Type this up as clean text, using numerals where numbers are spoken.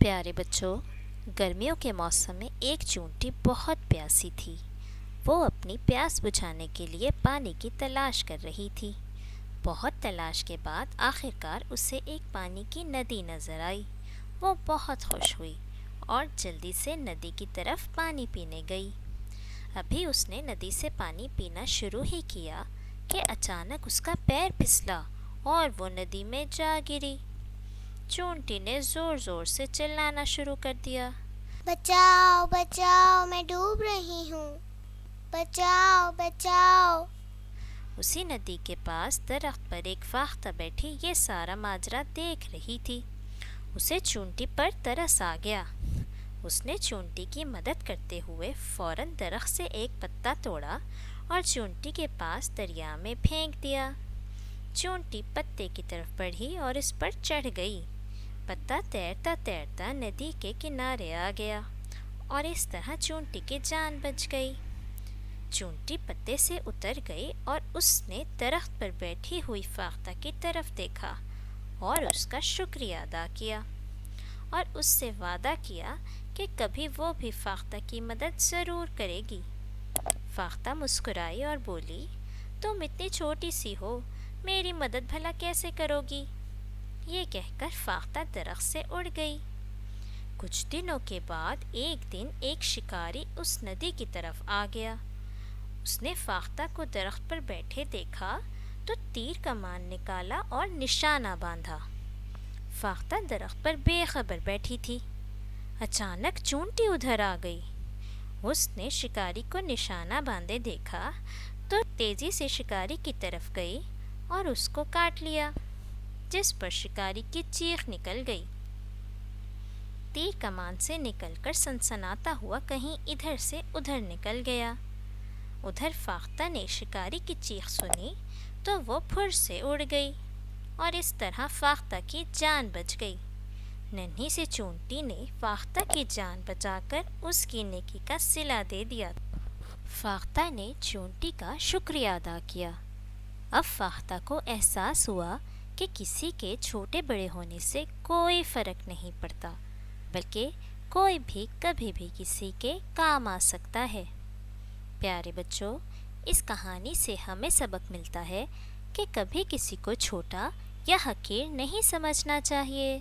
प्यारे बच्चों, गर्मियों के मौसम में एक चूंटी बहुत प्यासी थी। वो अपनी प्यास बुझाने के लिए पानी की तलाश कर रही थी। बहुत तलाश के बाद आखिरकार उसे एक पानी की नदी नज़र आई। वो बहुत खुश हुई और जल्दी से नदी की तरफ पानी पीने गई। अभी उसने नदी से पानी पीना शुरू ही किया कि अचानक उसका पैर फिसला और वो नदी में जा गिरी। चूंटी ने ज़ोर ज़ोर से चिल्लाना शुरू कर दिया। बचाओ बचाओ, मैं डूब रही हूँ, बचाओ बचाओ। उसी नदी के पास दरख्त पर एक फाख्ता बैठी ये सारा माजरा देख रही थी। उसे चूंटी पर तरस आ गया। उसने चूंटी की मदद करते हुए फौरन दरख्त से एक पत्ता तोड़ा और चूंटी के पास दरिया में फेंक दिया। चूंटी पत्ते की तरफ बढ़ी और इस पर चढ़ गई। पत्ता तैरता तैरता नदी के किनारे आ गया और इस तरह चूंटी की जान बच गई। चूंटी पत्ते से उतर गई और उसने दरख्त पर बैठी हुई फाख्ता की तरफ देखा और उसका शुक्रिया अदा किया और उससे वादा किया कि कभी वो भी फाख्ता की मदद ज़रूर करेगी। फाख्ता मुस्कुराई और बोली, तुम इतनी छोटी सी हो, मेरी मदद भला कैसे करोगी? ये कहकर फाख्ता दरख्त से उड़ गई। कुछ दिनों के बाद एक दिन एक शिकारी उस नदी की तरफ आ गया। उसने फाख्ता को दरख्त पर बैठे देखा तो तीर कमान निकाला और निशाना बांधा। फाख्ता दरख्त पर बेखबर बैठी थी। अचानक चूंटी उधर आ गई। उसने शिकारी को निशाना बांधे देखा तो तेजी से शिकारी की तरफ गई और उसको काट लिया, जिस पर शिकारी की चीख निकल गई। तीर कमान से निकलकर सनसनाता हुआ कहीं इधर से उधर निकल गया। उधर फाख्ता ने शिकारी की चीख सुनी तो वो फुर से उड़ गई और इस तरह फाख्ता की जान बच गई। नन्ही सी चूंटी ने फाख्ता की जान बचाकर उसकी नेकी का सिला दे दिया। फाख्ता ने चूंटी का शुक्रिया अदा किया। अब फाख्ता को एहसास हुआ कि किसी के छोटे बड़े होने से कोई फ़र्क नहीं पड़ता, बल्कि कोई भी कभी भी किसी के काम आ सकता है। प्यारे बच्चों, इस कहानी से हमें सबक मिलता है कि कभी किसी को छोटा या हकीर नहीं समझना चाहिए।